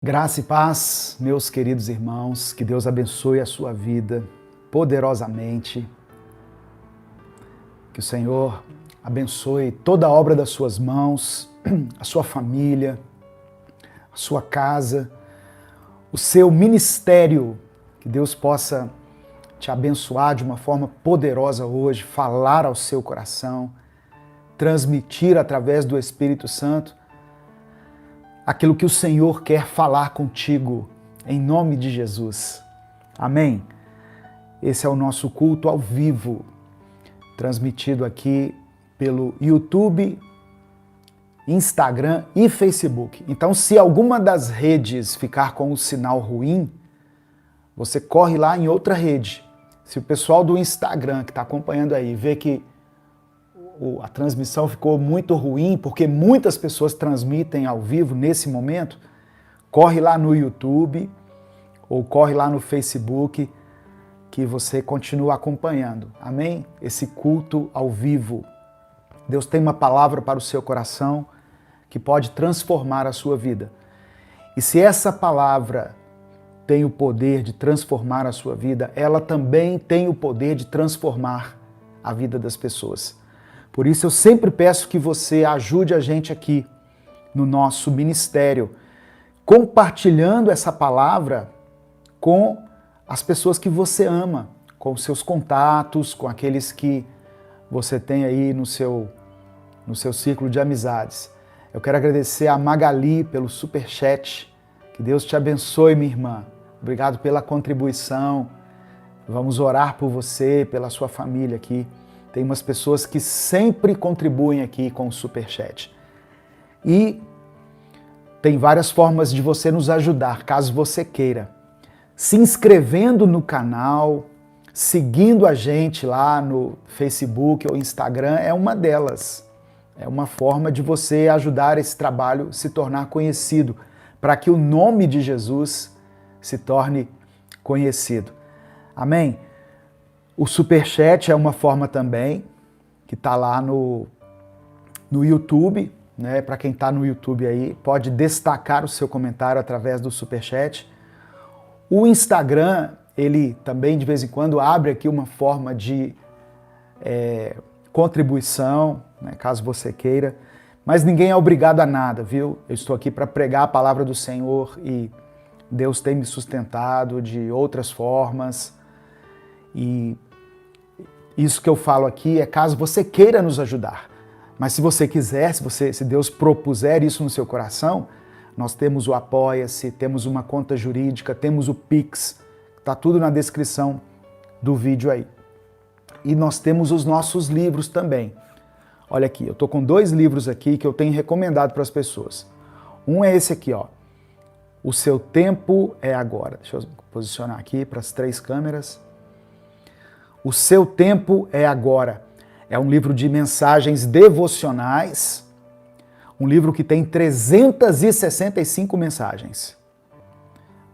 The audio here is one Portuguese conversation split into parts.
Graça e paz, meus queridos irmãos, que Deus abençoe a sua vida poderosamente, que o Senhor abençoe toda a obra das suas mãos, a sua família, a sua casa, o seu ministério, que Deus possa te abençoar de uma forma poderosa hoje, falar ao seu coração, transmitir através do Espírito Santo aquilo que o Senhor quer falar contigo, em nome de Jesus. Amém? Esse é o nosso culto ao vivo, transmitido aqui pelo YouTube, Instagram e Facebook. Então, se alguma das redes ficar com o sinal ruim, você corre lá em outra rede. Se o pessoal do Instagram que está acompanhando aí vê que a transmissão ficou muito ruim, porque muitas pessoas transmitem ao vivo nesse momento, corre lá no YouTube ou corre lá no Facebook que você continua acompanhando. Amém? Esse culto ao vivo. Deus tem uma palavra para o seu coração que pode transformar a sua vida. E se essa palavra tem o poder de transformar a sua vida, ela também tem o poder de transformar a vida das pessoas. Por isso eu sempre peço que você ajude a gente aqui no nosso ministério, compartilhando essa palavra com as pessoas que você ama, com os seus contatos, com aqueles que você tem aí no seu círculo de amizades. Eu quero agradecer a Magali pelo superchat. Que Deus te abençoe, minha irmã. Obrigado pela contribuição. Vamos orar por você, pela sua família aqui. Tem umas pessoas que sempre contribuem aqui com o superchat. E tem várias formas de você nos ajudar, caso você queira. Se inscrevendo no canal, seguindo a gente lá no Facebook ou Instagram é uma delas. É uma forma de você ajudar esse trabalho a se tornar conhecido, para que o nome de Jesus se torne conhecido. Amém? O superchat é uma forma também, que está lá no YouTube, né? Para quem está no YouTube aí, pode destacar o seu comentário através do superchat. O Instagram, ele também de vez em quando abre aqui uma forma de contribuição, né? Caso você queira. Mas ninguém é obrigado a nada, viu? Eu estou aqui para pregar a palavra do Senhor e Deus tem me sustentado de outras formas. E isso que eu falo aqui é caso você queira nos ajudar. Mas se você quiser, se Deus propuser isso no seu coração, nós temos o Apoia-se, temos uma conta jurídica, temos o Pix, está tudo na descrição do vídeo aí. E nós temos os nossos livros também. Olha aqui, eu estou com 2 livros aqui que eu tenho recomendado para as pessoas. Um é esse aqui, ó. O Seu Tempo é Agora. Deixa eu posicionar aqui para as 3 câmeras. O Seu Tempo é Agora. É um livro de mensagens devocionais, um livro que tem 365 mensagens.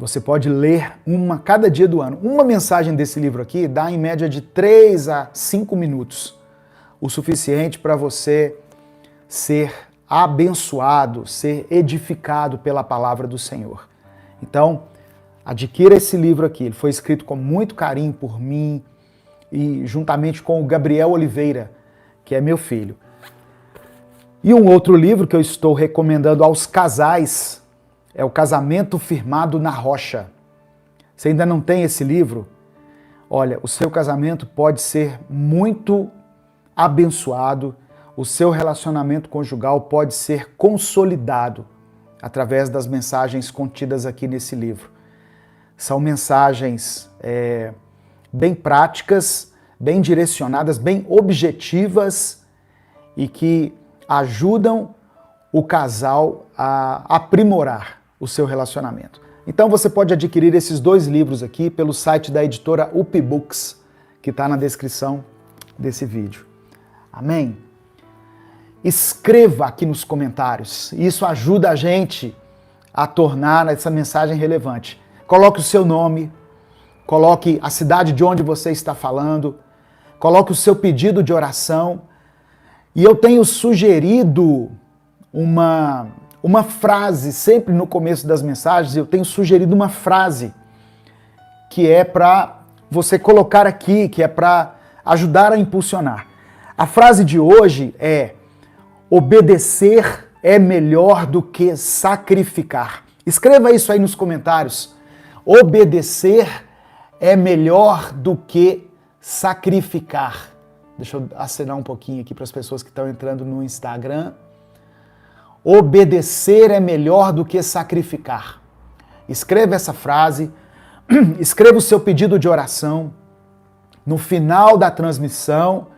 Você pode ler uma cada dia do ano. Uma mensagem desse livro aqui dá em média de 3 a 5 minutos, o suficiente para você ser abençoado, ser edificado pela palavra do Senhor. Então, adquira esse livro aqui. Ele foi escrito com muito carinho por mim, e juntamente com o Gabriel Oliveira, que é meu filho. E um outro livro que eu estou recomendando aos casais é o Casamento Firmado na Rocha. Você ainda não tem esse livro? Olha, o seu casamento pode ser muito abençoado, o seu relacionamento conjugal pode ser consolidado através das mensagens contidas aqui nesse livro. São mensagens bem práticas, bem direcionadas, bem objetivas e que ajudam o casal a aprimorar o seu relacionamento. Então você pode adquirir esses 2 livros aqui pelo site da editora UP Books, que está na descrição desse vídeo. Amém? Escreva aqui nos comentários, isso ajuda a gente a tornar essa mensagem relevante. Coloque o seu nome, coloque a cidade de onde você está falando, coloque o seu pedido de oração. E eu tenho sugerido uma frase, sempre no começo das mensagens, eu tenho sugerido uma frase que é para você colocar aqui, que é para ajudar a impulsionar. A frase de hoje é: obedecer é melhor do que sacrificar. Escreva isso aí nos comentários. Obedecer é melhor do que sacrificar. Deixa eu acenar um pouquinho aqui para as pessoas que estão entrando no Instagram. Obedecer é melhor do que sacrificar. Escreva essa frase, escreva o seu pedido de oração. No final da transmissão,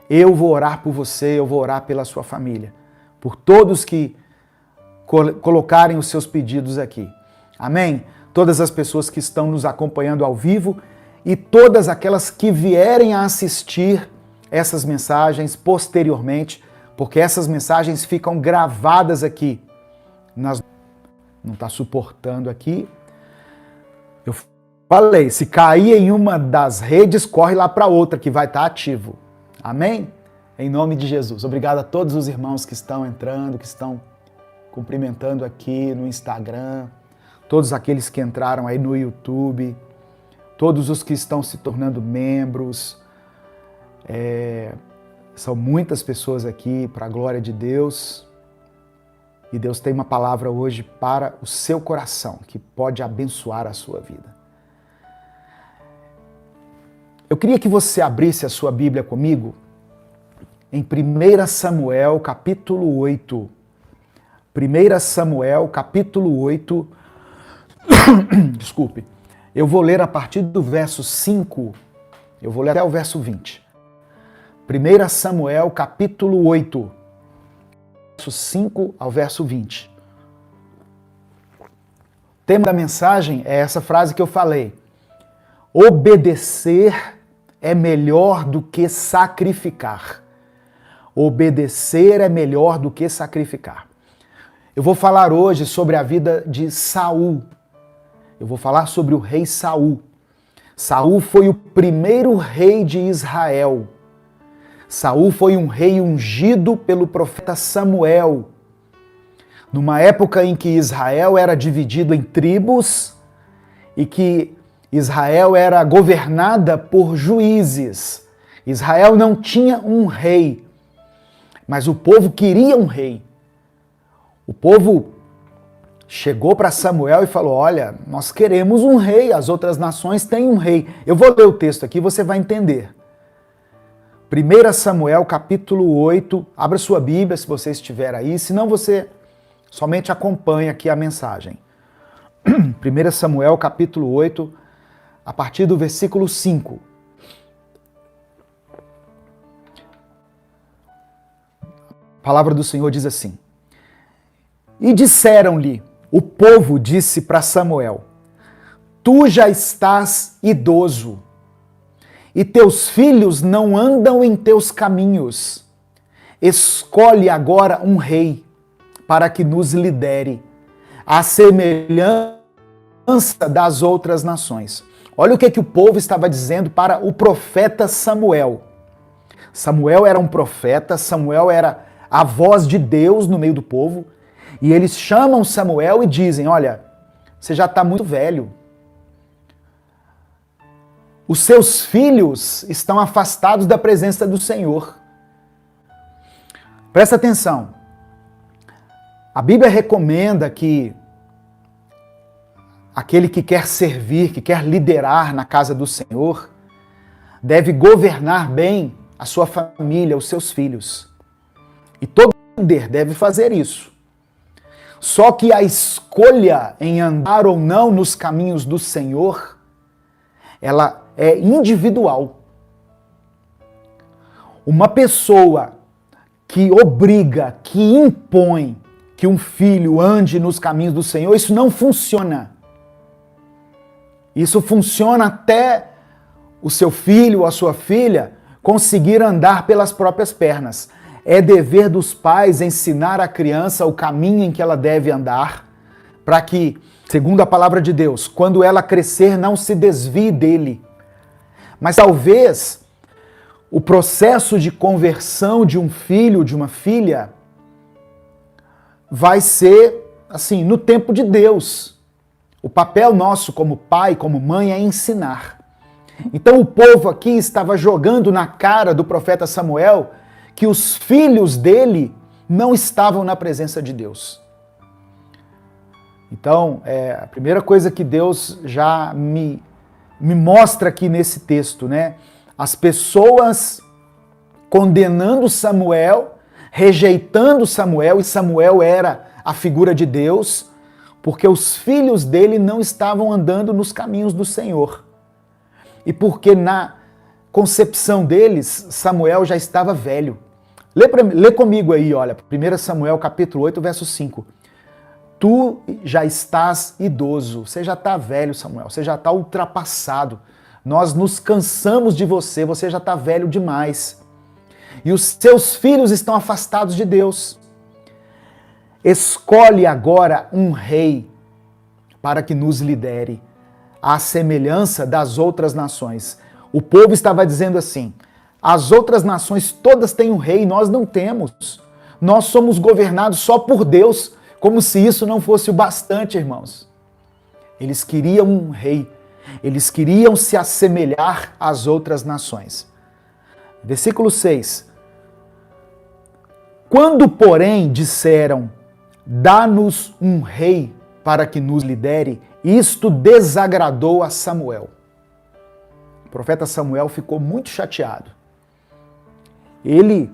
eu vou orar por você, eu vou orar pela sua família, por todos que colocarem os seus pedidos aqui. Amém? Todas as pessoas que estão nos acompanhando ao vivo e todas aquelas que vierem a assistir essas mensagens posteriormente, porque essas mensagens ficam gravadas aqui. Não está suportando aqui. Eu falei, se cair em uma das redes, corre lá para outra que vai estar ativo. Amém? Em nome de Jesus. Obrigado a todos os irmãos que estão entrando, que estão cumprimentando aqui no Instagram, todos aqueles que entraram aí no YouTube, todos os que estão se tornando membros. São muitas pessoas aqui para a glória de Deus. E Deus tem uma palavra hoje para o seu coração, que pode abençoar a sua vida. Eu queria que você abrisse a sua Bíblia comigo em 1 Samuel, capítulo 8. 1 Samuel, capítulo 8. Desculpe. Eu vou ler a partir do verso 5. Eu vou ler até o verso 20. 1 Samuel, capítulo 8. Verso 5 ao verso 20. O tema da mensagem é essa frase que eu falei. Obedecer é melhor do que sacrificar. Obedecer é melhor do que sacrificar. Eu vou falar hoje sobre a vida de Saul. Eu vou falar sobre o rei Saul. Saul foi o primeiro rei de Israel. Saul foi um rei ungido pelo profeta Samuel. Numa época em que Israel era dividido em tribos e que Israel era governada por juízes. Israel não tinha um rei, mas o povo queria um rei. O povo chegou para Samuel e falou: olha, nós queremos um rei, as outras nações têm um rei. Eu vou ler o texto aqui, você vai entender. 1 Samuel, capítulo 8, abra sua Bíblia se você estiver aí, senão você somente acompanha aqui a mensagem. 1 Samuel, capítulo 8, a partir do versículo 5. A palavra do Senhor diz assim: E disseram-lhe, o povo disse para Samuel: Tu já estás idoso, e teus filhos não andam em teus caminhos. Escolhe agora um rei, para que nos lidere, à semelhança das outras nações. Olha o que o povo estava dizendo para o profeta Samuel. Samuel era um profeta, Samuel era a voz de Deus no meio do povo, e eles chamam Samuel e dizem: olha, você já está muito velho. Os seus filhos estão afastados da presença do Senhor. Presta atenção. A Bíblia recomenda que aquele que quer servir, que quer liderar na casa do Senhor, deve governar bem a sua família, os seus filhos. E todo líder deve fazer isso. Só que a escolha em andar ou não nos caminhos do Senhor, ela é individual. Uma pessoa que obriga, que impõe que um filho ande nos caminhos do Senhor, isso não funciona. Isso funciona até o seu filho ou a sua filha conseguir andar pelas próprias pernas. É dever dos pais ensinar a criança o caminho em que ela deve andar, para que, segundo a palavra de Deus, quando ela crescer, não se desvie dele. Mas talvez o processo de conversão de um filho, de uma filha, vai ser assim, no tempo de Deus. O papel nosso como pai, como mãe, é ensinar. Então o povo aqui estava jogando na cara do profeta Samuel que os filhos dele não estavam na presença de Deus. Então, a primeira coisa que Deus já me mostra aqui nesse texto, né? As pessoas condenando Samuel, rejeitando Samuel, e Samuel era a figura de Deus, porque os filhos dele não estavam andando nos caminhos do Senhor. E porque na concepção deles, Samuel já estava velho. Lê comigo aí, olha, 1 Samuel capítulo 8, verso 5. Tu já estás idoso, você já está velho, Samuel, você já está ultrapassado. Nós nos cansamos de você, você já está velho demais. E os seus filhos estão afastados de Deus. Escolhe agora um rei para que nos lidere, à semelhança das outras nações. O povo estava dizendo assim: as outras nações todas têm um rei, nós não temos. Nós somos governados só por Deus, como se isso não fosse o bastante, irmãos. Eles queriam um rei, eles queriam se assemelhar às outras nações. Versículo 6. Quando, porém, disseram: dá-nos um rei para que nos lidere, isto desagradou a Samuel. O profeta Samuel ficou muito chateado. Ele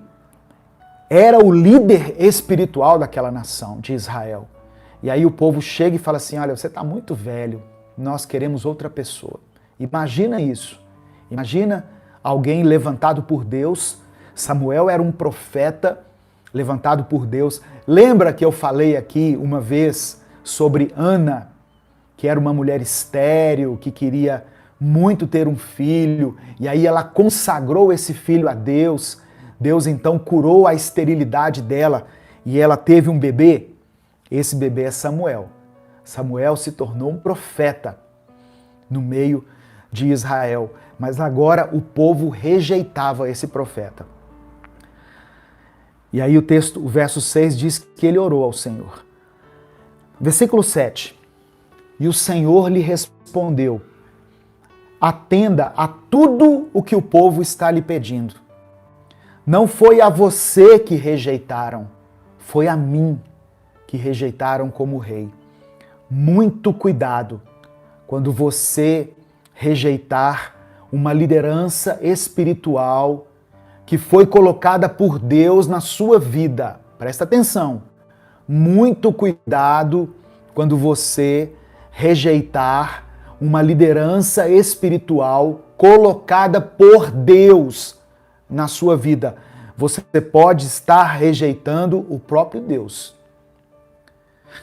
era o líder espiritual daquela nação, de Israel. E aí o povo chega e fala assim: olha, você está muito velho, nós queremos outra pessoa. Imagina isso. Imagina alguém levantado por Deus. Samuel era um profeta levantado por Deus. Lembra que eu falei aqui uma vez sobre Ana, que era uma mulher estéril, que queria muito ter um filho, e aí ela consagrou esse filho a Deus. Deus então curou a esterilidade dela e ela teve um bebê. Esse bebê é Samuel. Samuel se tornou um profeta no meio de Israel, mas agora o povo rejeitava esse profeta. E aí o verso 6 diz que ele orou ao Senhor. Versículo 7. E o Senhor lhe respondeu: atenda a tudo o que o povo está lhe pedindo. Não foi a você que rejeitaram, foi a mim que rejeitaram como rei. Muito cuidado quando você rejeitar uma liderança espiritual que foi colocada por Deus na sua vida. Presta atenção. Muito cuidado quando você rejeitar uma liderança espiritual colocada por Deus na sua vida. Você pode estar rejeitando o próprio Deus.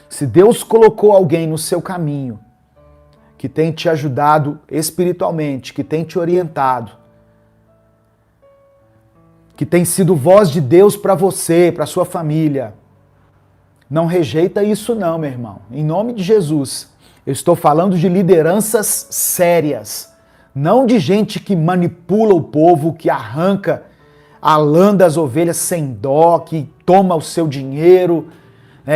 Se Deus colocou alguém no seu caminho que tem te ajudado espiritualmente, que tem te orientado, que tem sido voz de Deus para você, para sua família, não rejeita isso não, meu irmão. Em nome de Jesus. Eu estou falando de lideranças sérias, não de gente que manipula o povo, que arranca a lã das ovelhas sem dó, que toma o seu dinheiro,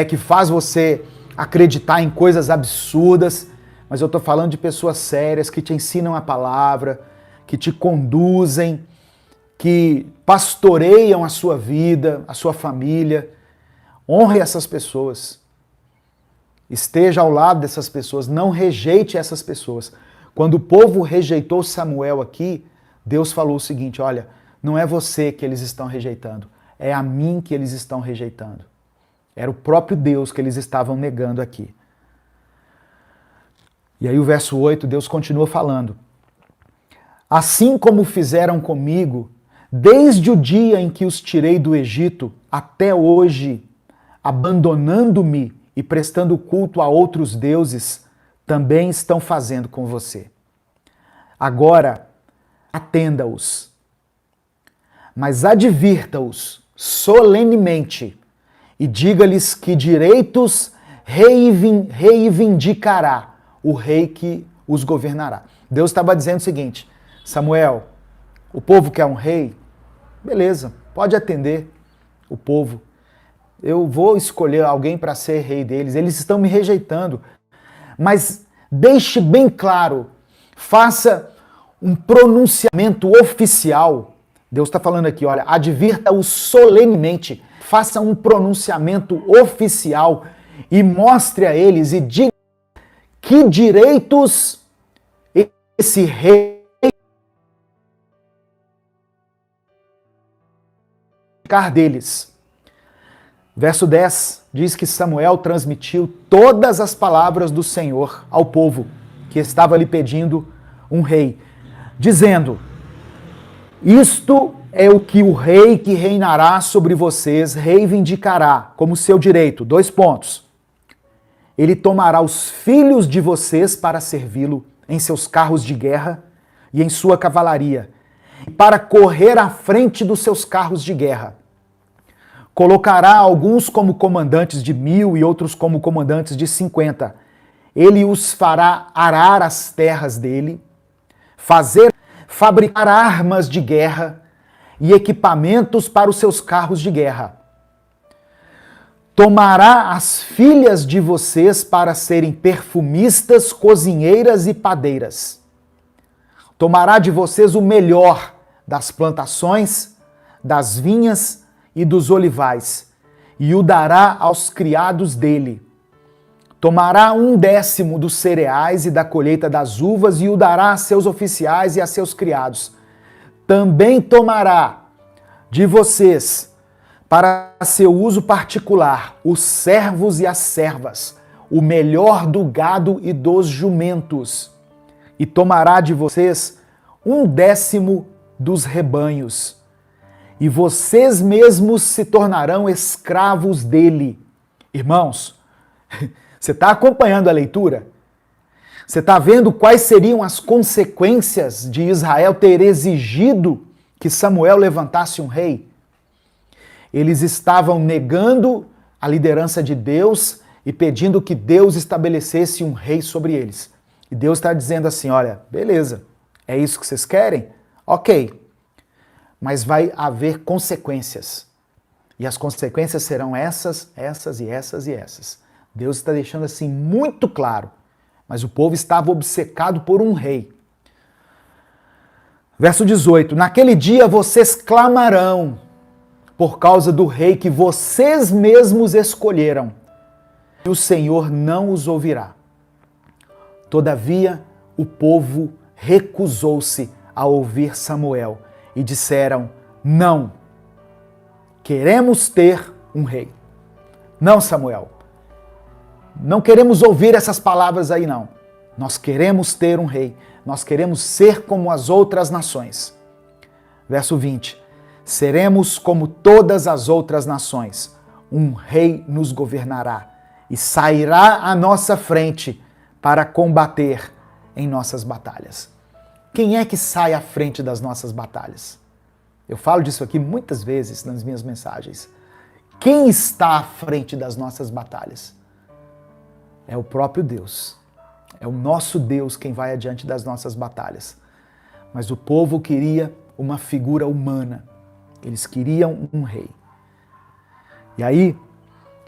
que faz você acreditar em coisas absurdas. Mas eu estou falando de pessoas sérias que te ensinam a palavra, que te conduzem, que pastoreiam a sua vida, a sua família. Honre essas pessoas. Esteja ao lado dessas pessoas. Não rejeite essas pessoas. Quando o povo rejeitou Samuel aqui, Deus falou o seguinte: olha, não é você que eles estão rejeitando, é a mim que eles estão rejeitando. Era o próprio Deus que eles estavam negando aqui. E aí o verso 8, Deus continua falando: assim como fizeram comigo, desde o dia em que os tirei do Egito até hoje, abandonando-me e prestando culto a outros deuses, também estão fazendo com você. Agora, atenda-os, mas advirta-os solenemente e diga-lhes que direitos reivindicará o rei que os governará. Deus estava dizendo o seguinte: Samuel, o povo quer um rei? Beleza, pode atender o povo. eu vou escolher alguém para ser rei deles, eles estão me rejeitando. Mas deixe bem claro, faça um pronunciamento oficial. Deus está falando aqui, olha, advirta-o solenemente, faça um pronunciamento oficial e mostre a eles e diga que direitos esse rei deles. Verso 10 diz que Samuel transmitiu todas as palavras do Senhor ao povo que estava lhe pedindo um rei, dizendo: isto é o que o rei que reinará sobre vocês reivindicará como seu direito. 2 pontos. Ele tomará os filhos de vocês para servi-lo em seus carros de guerra e em sua cavalaria, e para correr à frente dos seus carros de guerra. Colocará alguns como comandantes de 1000 e outros como comandantes de 50. Ele os fará arar as terras dele, fabricar armas de guerra e equipamentos para os seus carros de guerra. Tomará as filhas de vocês para serem perfumistas, cozinheiras e padeiras. Tomará de vocês o melhor das plantações, das vinhas e dos olivais, e o dará aos criados dele. Tomará 1/10 dos cereais e da colheita das uvas, e o dará a seus oficiais e a seus criados. Também tomará de vocês, para seu uso particular, os servos e as servas, o melhor do gado e dos jumentos. E tomará de vocês 1/10 dos rebanhos. E vocês mesmos se tornarão escravos dele. Irmãos, você está acompanhando a leitura? Você está vendo quais seriam as consequências de Israel ter exigido que Samuel levantasse um rei? Eles estavam negando a liderança de Deus e pedindo que Deus estabelecesse um rei sobre eles. E Deus está dizendo assim, olha, beleza, é isso que vocês querem? Ok. Mas vai haver consequências. E as consequências serão essas, essas e essas e essas. Deus está deixando assim muito claro. Mas o povo estava obcecado por um rei. Verso 18. Naquele dia vocês clamarão por causa do rei que vocês mesmos escolheram. E o Senhor não os ouvirá. Todavia, o povo recusou-se a ouvir Samuel. E disseram, não, queremos ter um rei. Não, Samuel, não queremos ouvir essas palavras aí não. Nós queremos ter um rei, nós queremos ser como as outras nações. Verso 20, seremos como todas as outras nações, um rei nos governará e sairá à nossa frente para combater em nossas batalhas. Quem é que sai à frente das nossas batalhas? Eu falo disso aqui muitas vezes nas minhas mensagens. Quem está à frente das nossas batalhas? É o próprio Deus. É o nosso Deus quem vai adiante das nossas batalhas. Mas o povo queria uma figura humana. Eles queriam um rei. E aí,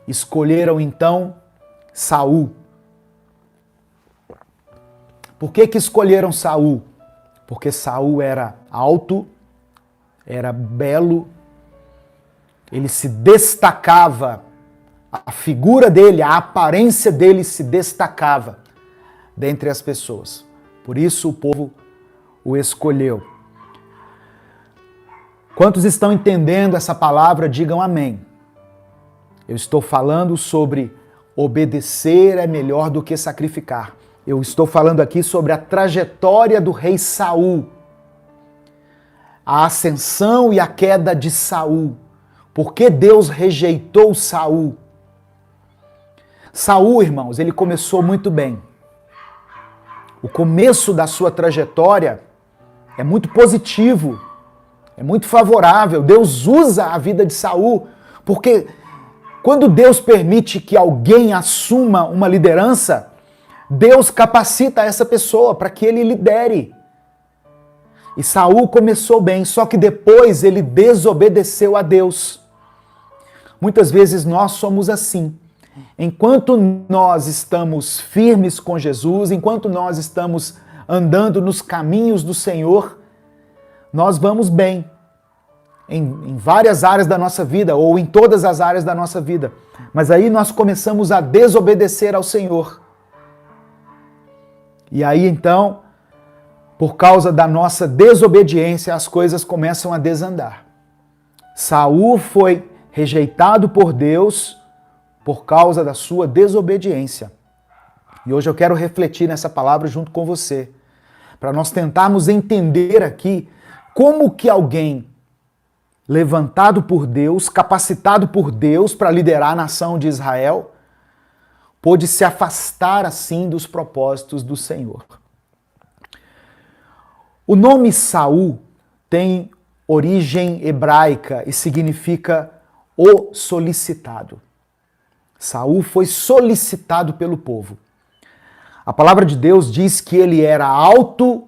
escolheram então Saul. Por que escolheram Saul? Porque Saul era alto, era belo, ele se destacava, a figura dele, a aparência dele se destacava dentre as pessoas. Por isso o povo o escolheu. Quantos estão entendendo essa palavra, digam amém. Eu estou falando sobre obedecer é melhor do que sacrificar. Eu estou falando aqui sobre a trajetória do rei Saul. A ascensão e a queda de Saul. Por que Deus rejeitou Saul? Saul, irmãos, ele começou muito bem. O começo da sua trajetória é muito positivo, é muito favorável. Deus usa a vida de Saul, porque quando Deus permite que alguém assuma uma liderança, Deus capacita essa pessoa para que ele lidere. E Saul começou bem, só que depois ele desobedeceu a Deus. Muitas vezes nós somos assim. Enquanto nós estamos firmes com Jesus, enquanto nós estamos andando nos caminhos do Senhor, nós vamos bem em várias áreas da nossa vida, ou em todas as áreas da nossa vida. Mas aí nós começamos a desobedecer ao Senhor. E aí então, por causa da nossa desobediência, as coisas começam a desandar. Saul foi rejeitado por Deus por causa da sua desobediência. E hoje eu quero refletir nessa palavra junto com você, para nós tentarmos entender aqui como que alguém levantado por Deus, capacitado por Deus para liderar a nação de Israel, pôde se afastar assim dos propósitos do Senhor. O nome Saul tem origem hebraica e significa o solicitado. Saul foi solicitado pelo povo. A palavra de Deus diz que ele era alto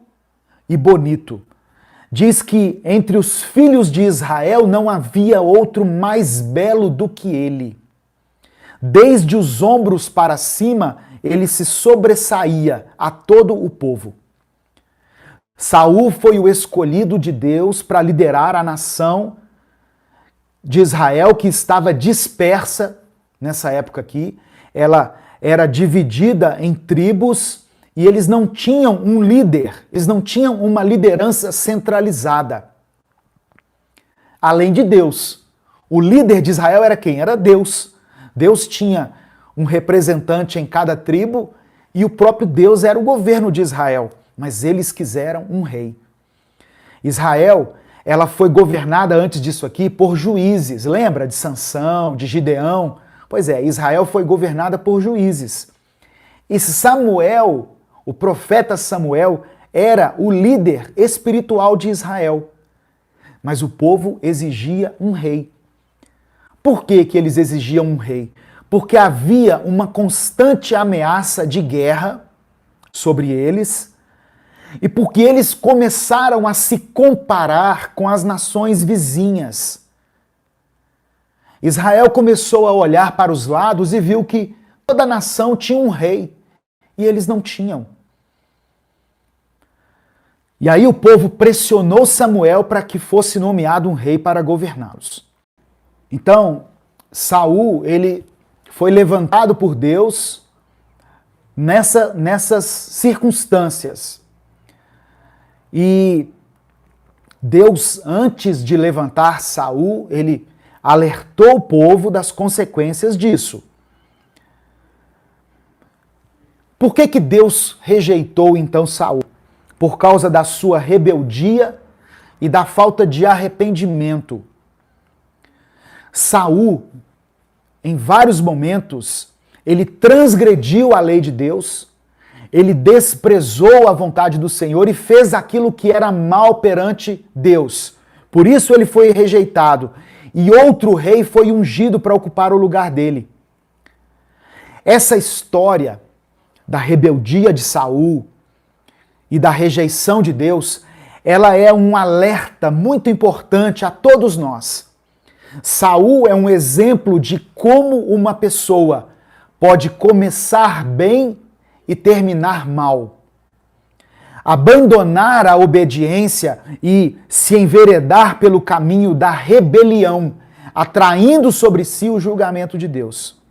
e bonito. Diz que entre os filhos de Israel não havia outro mais belo do que ele. Desde os ombros para cima, ele se sobressaía a todo o povo. Saul foi o escolhido de Deus para liderar a nação de Israel, que estava dispersa nessa época aqui. Ela era dividida em tribos e eles não tinham um líder, eles não tinham uma liderança centralizada. Além de Deus. O líder de Israel era quem? Era Deus. Deus tinha um representante em cada tribo e o próprio Deus era o governo de Israel. Mas eles quiseram um rei. Israel, ela foi governada antes disso aqui por juízes. Lembra de Sansão, de Gideão? Pois é, Israel foi governada por juízes. E Samuel, o profeta Samuel, era o líder espiritual de Israel. Mas o povo exigia um rei. Por que que eles exigiam um rei? Porque havia uma constante ameaça de guerra sobre eles e porque eles começaram a se comparar com as nações vizinhas. Israel começou a olhar para os lados e viu que toda nação tinha um rei e eles não tinham. E aí o povo pressionou Samuel para que fosse nomeado um rei para governá-los. Então, Saul, ele foi levantado por Deus nessas circunstâncias. E Deus, antes de levantar Saul, ele alertou o povo das consequências disso. Por que que Deus rejeitou então Saul? Por causa da sua rebeldia e da falta de arrependimento. Saul, em vários momentos, ele transgrediu a lei de Deus, ele desprezou a vontade do Senhor e fez aquilo que era mal perante Deus. Por isso ele foi rejeitado. E outro rei foi ungido para ocupar o lugar dele. Essa história da rebeldia de Saul e da rejeição de Deus, ela é um alerta muito importante a todos nós. Saul é um exemplo de como uma pessoa pode começar bem e terminar mal. Abandonar a obediência e se enveredar pelo caminho da rebelião, atraindo sobre si o julgamento de Deus.